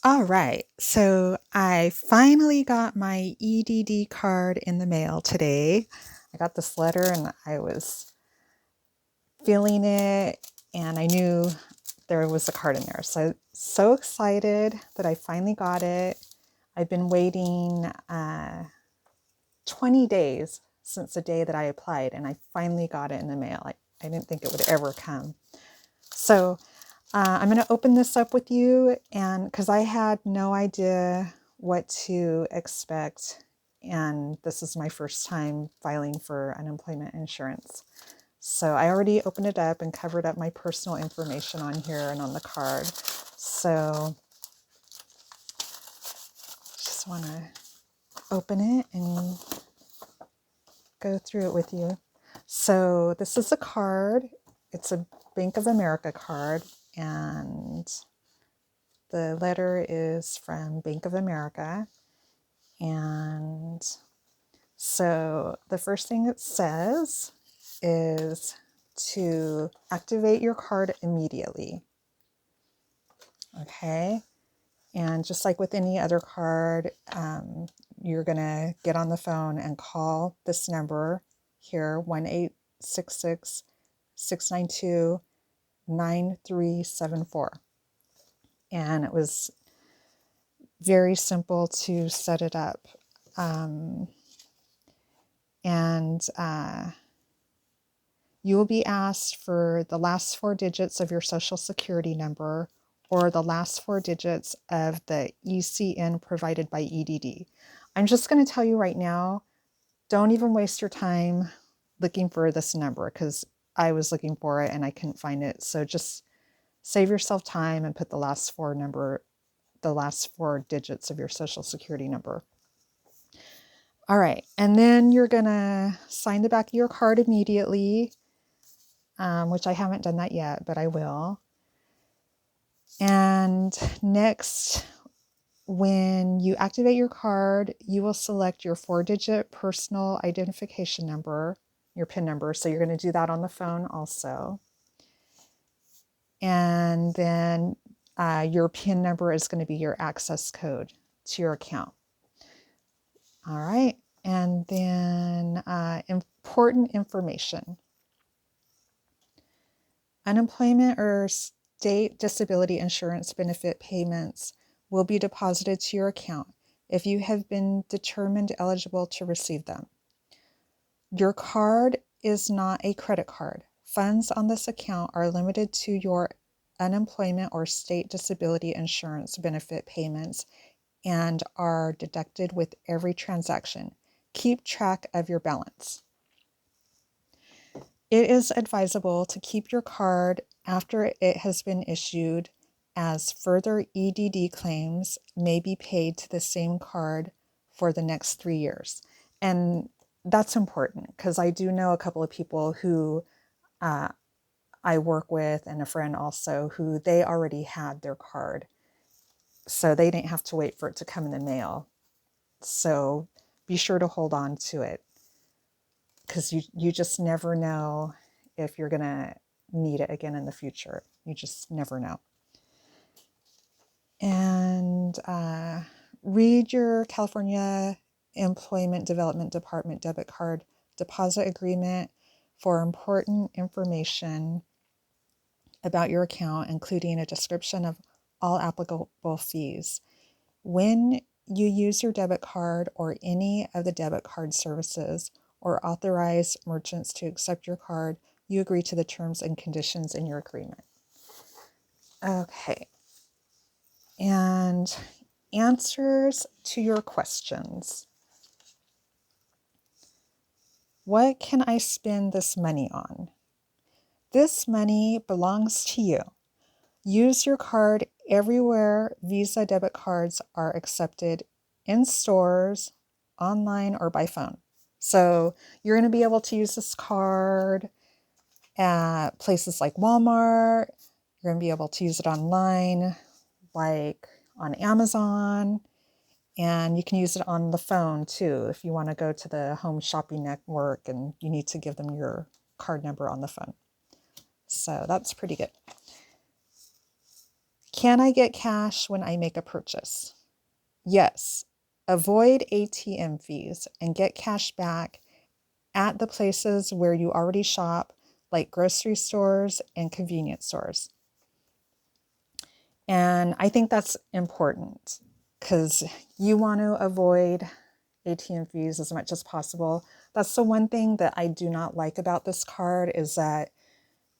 All right, so I finally got my EDD card in the mail today. I got this letter and I was feeling it and I knew there was a card in there. So excited that I finally got it. I've been waiting 20 days since the day that I applied and I finally got it in the mail. I didn't think it would ever come. So I'm going to open this up with you, and because I had no idea what to expect, and this is my first time filing for unemployment insurance. So I already opened it up and covered up my personal information on here and on the card. So just want to open it and go through it with you. So this is a card. It's a Bank of America card, and the letter is from Bank of America. And so the first thing it says is to activate your card immediately. Okay. And just like with any other card, you're going to get on the phone and call this number here, 1-866-692-9374. And it was very simple to set it up. You will be asked for the last 4 digits of your social security number or the last 4 digits of the ECN provided by EDD. I'm just going to tell you right now, don't even waste your time looking for this number because I was looking for it and I couldn't find it. So just save yourself time and put the last 4 digits of your social security number. All right, and then you're gonna sign the back of your card immediately, which I haven't done that yet, but I will. And next, when you activate your card, you will select your 4-digit personal identification number, your PIN number. So you're going to do that on the phone also. And then your PIN number is going to be your access code to your account. All right. And then important information. Unemployment or state disability insurance benefit payments will be deposited to your account if you have been determined eligible to receive them. Your card is not a credit card. Funds on this account are limited to your unemployment or state disability insurance benefit payments and are deducted with every transaction. Keep track of your balance. It is advisable to keep your card after it has been issued, as further EDD claims may be paid to the same card for the next 3 years. And that's important because I do know a couple of people who I work with and a friend also who they already had their card. So they didn't have to wait for it to come in the mail. So be sure to hold on to it because you just never know if you're going to need it again in the future. You just never know. And read your California Employment Development Department debit card deposit agreement for important information about your account, including a description of all applicable fees. When you use your debit card or any of the debit card services or authorize merchants to accept your card, you agree to the terms and conditions in your agreement. Okay. And answers to your questions. What can I spend this money on? This money belongs to you. Use your card everywhere Visa debit cards are accepted in stores, online, or by phone. So you're going to be able to use this card at places like Walmart. You're going to be able to use it online, like on Amazon. And you can use it on the phone too if you want to go to the home shopping network and you need to give them your card number on the phone. So that's pretty good. Can I get cash when I make a purchase? Yes. Avoid ATM fees and get cash back at the places where you already shop, like grocery stores and convenience stores. And I think that's important because you want to avoid ATM fees as much as possible. That's the one thing that I do not like about this card is that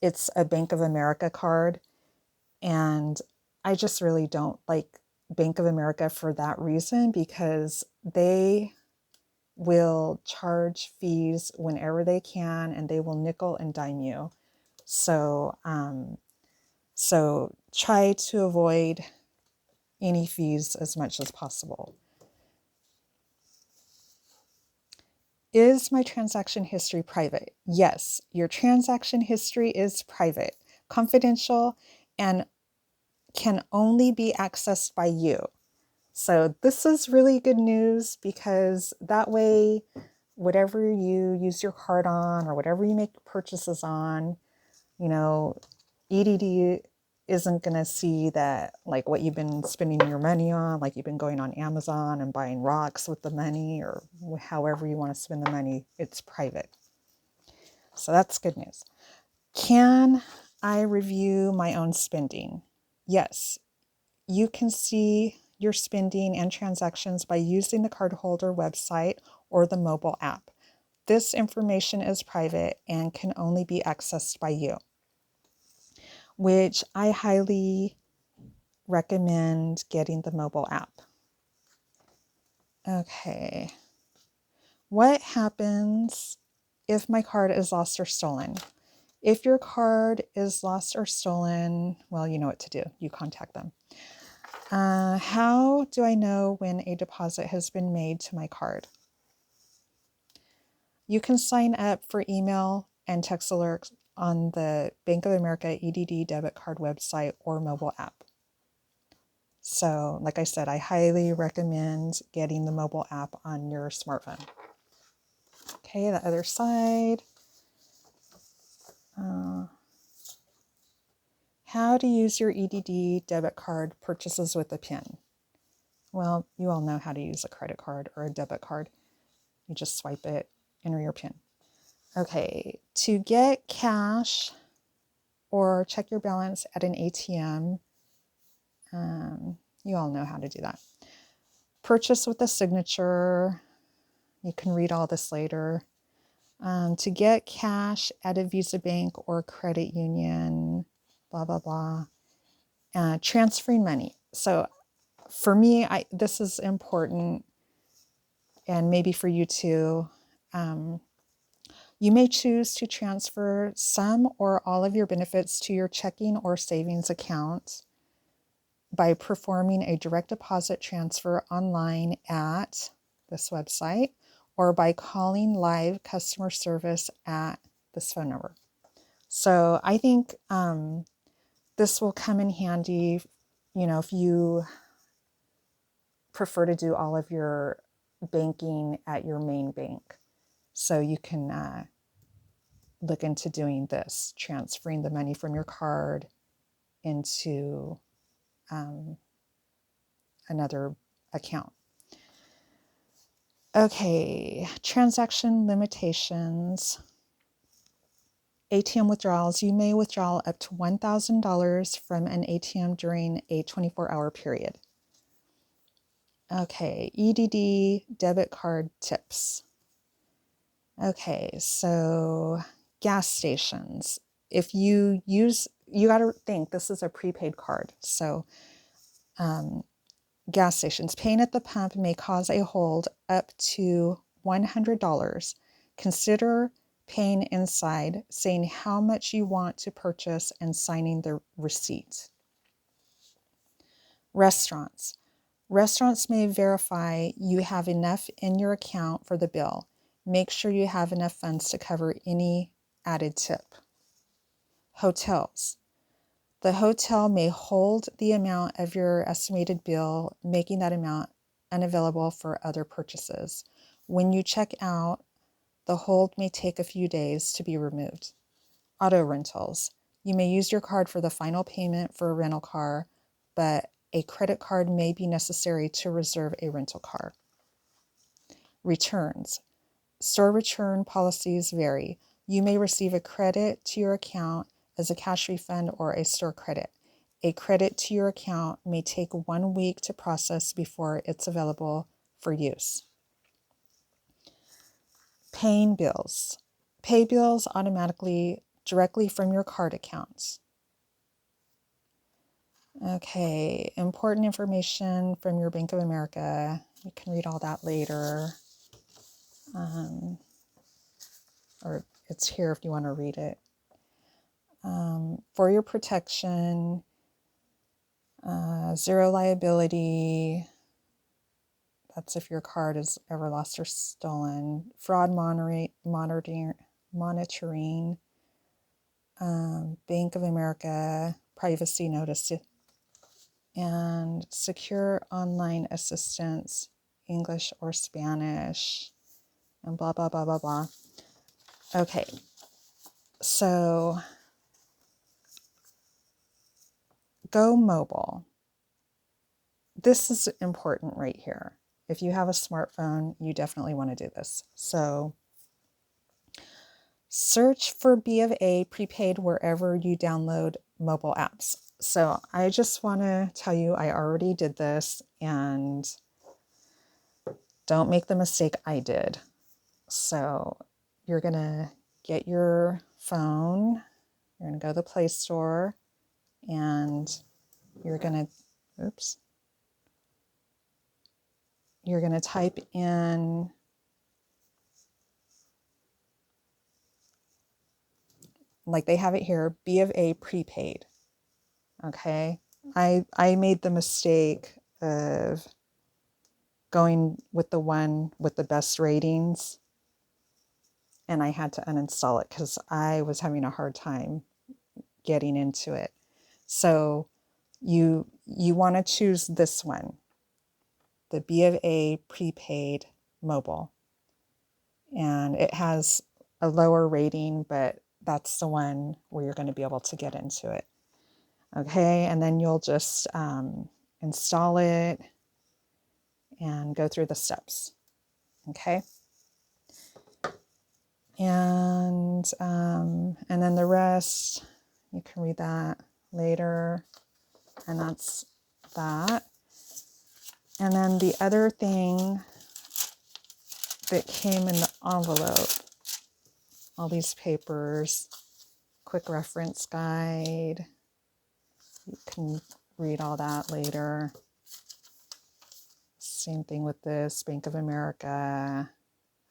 it's a Bank of America card. And I just really don't like Bank of America for that reason because they will charge fees whenever they can and they will nickel and dime you. So, so try to avoid any fees as much as possible. Is my transaction history private? Yes, your transaction history is private, confidential, and can only be accessed by you. So this is really good news because that way, whatever you use your card on or whatever you make purchases on, you know, EDD isn't going to see that, like what you've been spending your money on, like you've been going on Amazon and buying rocks with the money or however you want to spend the money. It's private. So that's good news. Can I review my own spending? Yes, you can see your spending and transactions by using the cardholder website or the mobile app. This information is private and can only be accessed by you, which I highly recommend getting the mobile app. Okay. What happens if my card is lost or stolen? If your card is lost or stolen, well, you know what to do. You contact them. How do I know when a deposit has been made to my card? You can sign up for email and text alerts on the Bank of America EDD debit card website or mobile app. So, like I said, I highly recommend getting the mobile app on your smartphone. Okay, the other side. How to use your EDD debit card purchases with a PIN. Well, you all know how to use a credit card or a debit card. You just swipe it, enter your PIN. Okay, to get cash or check your balance at an ATM, you all know how to do that. Purchase with a signature. You can read all this later. To get cash at a Visa bank or credit union, blah, blah, blah. Transferring money. So for me, this is important, and maybe for you too. You may choose to transfer some or all of your benefits to your checking or savings account by performing a direct deposit transfer online at this website or by calling live customer service at this phone number. So I think this will come in handy, if you prefer to do all of your banking at your main bank. So you can look into doing this, transferring the money from your card into another account. Okay, transaction limitations. ATM withdrawals. You may withdraw up to $1,000 from an ATM during a 24-hour period. Okay, EDD debit card tips. Okay, so gas stations. If you got to think this is a prepaid card. So gas stations, paying at the pump may cause a hold up to $100. Consider paying inside, saying how much you want to purchase, and signing the receipt. Restaurants. Restaurants may verify you have enough in your account for the bill. Make sure you have enough funds to cover any added tip. Hotels. The hotel may hold the amount of your estimated bill, making that amount unavailable for other purchases. When you check out, the hold may take a few days to be removed. Auto rentals. You may use your card for the final payment for a rental car, but a credit card may be necessary to reserve a rental car. Returns. Store return policies vary. You may receive a credit to your account as a cash refund or a store credit. A credit to your account may take 1 week to process before it's available for use. Paying bills. Pay bills automatically directly from your card accounts. Okay, important information from your Bank of America. You can read all that later. Or it's here if you want to read it. For your protection, zero liability. That's if your card is ever lost or stolen. Fraud monitoring, Bank of America, privacy notice, and secure online assistance, English or Spanish, and blah, blah, blah, blah, blah. Okay, so go mobile. This is important right here. If you have a smartphone, you definitely want to do this. So search for B of A prepaid wherever you download mobile apps. So I just want to tell you, I already did this, and don't make the mistake I did. So you're going to get your phone, you're going to go to the Play Store, and you're going to type in like they have it here, B of A prepaid. Okay. I made the mistake of going with the one with the best ratings, and I had to uninstall it because I was having a hard time getting into it. So you want to choose this one, the B of A prepaid mobile. And it has a lower rating, but that's the one where you're going to be able to get into it. Okay, and then you'll just install it and go through the steps. Okay, and then the rest you can read that later, and that's that. And then the other thing that came in the envelope, all these papers, quick reference guide. You can read all that later. Same thing with this, Bank of America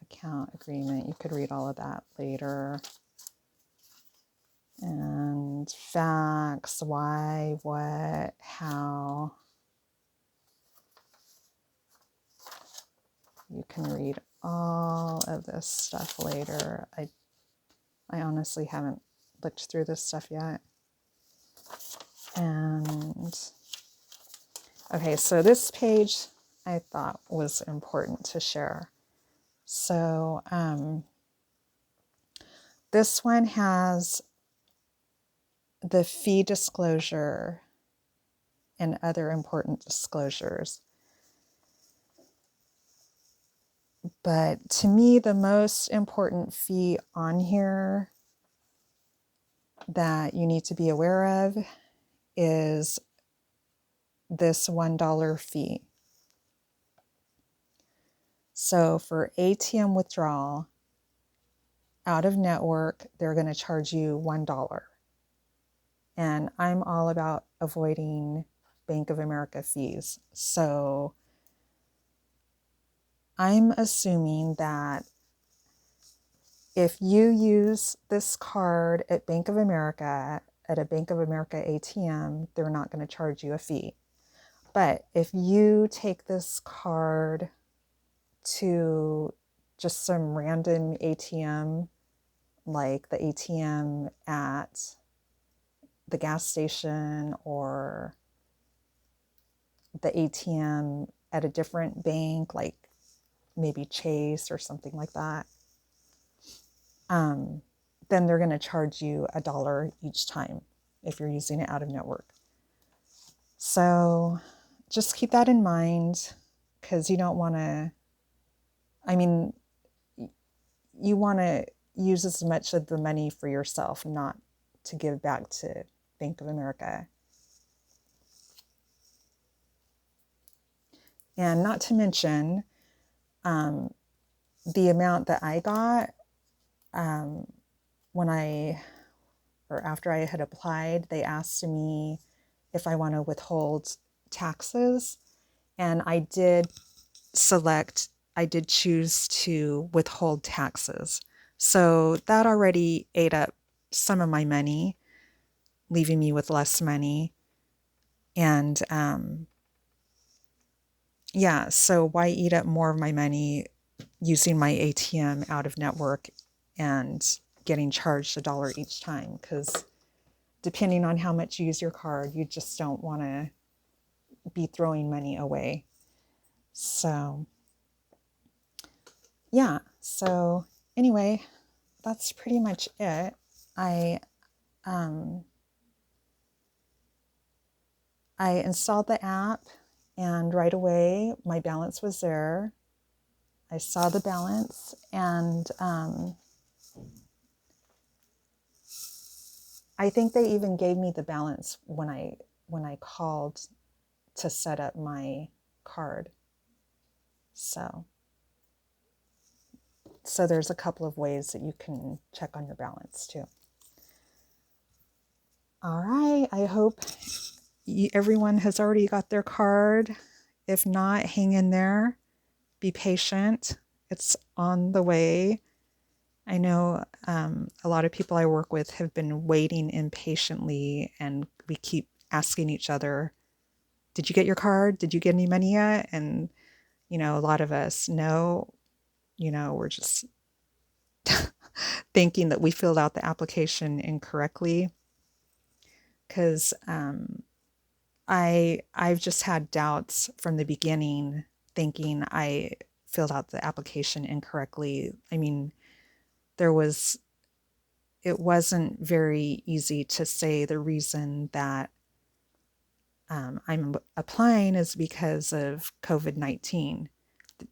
account agreement. You could read all of that later. And facts, why, what, how. You can read all of this stuff later. I honestly haven't looked through this stuff yet. And okay, so this page I thought was important to share. So this one has the fee disclosure and other important disclosures. But to me, the most important fee on here that you need to be aware of is this $1 fee. So for ATM withdrawal out of network, they're going to charge you $1. And I'm all about avoiding Bank of America fees. So I'm assuming that if you use this card at Bank of America, at a Bank of America ATM, they're not going to charge you a fee. But if you take this card to just some random ATM, like the ATM at the gas station or the ATM at a different bank, like maybe Chase or something like that, then they're going to charge you $1 each time if you're using it out of network. So just keep that in mind, because you don't want to, I mean, you want to use as much of the money for yourself, not to give back to Bank of America. And not to mention, the amount that I got when after I had applied, they asked me if I want to withhold taxes. And I did choose to withhold taxes. So that already ate up some of my money, leaving me with less money. And yeah, so why eat up more of my money using my ATM out of network and getting charged $1 each time? Because depending on how much you use your card, you just don't want to be throwing money away. So yeah, so anyway, that's pretty much it. I installed the app, and right away my balance was there. I saw the balance, and I think they even gave me the balance when I called to set up my card. So there's a couple of ways that you can check on your balance too. All right, I hope everyone has already got their card. If not, hang in there. Be patient. It's on the way. I know a lot of people I work with have been waiting impatiently, and we keep asking each other, did you get your card? Did you get any money yet? And, a lot of us, no, we're just thinking that we filled out the application incorrectly. Because I've just had doubts from the beginning, thinking I filled out the application incorrectly. I mean, it wasn't very easy to say the reason that I'm applying is because of COVID-19.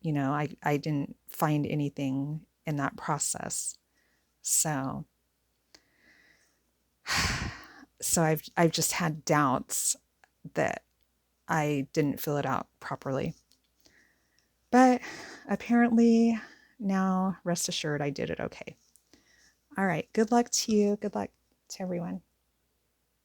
I didn't find anything in that process. So I've just had doubts that I didn't fill it out properly. But apparently now, rest assured, I did it okay. All right. Good luck to you. Good luck to everyone.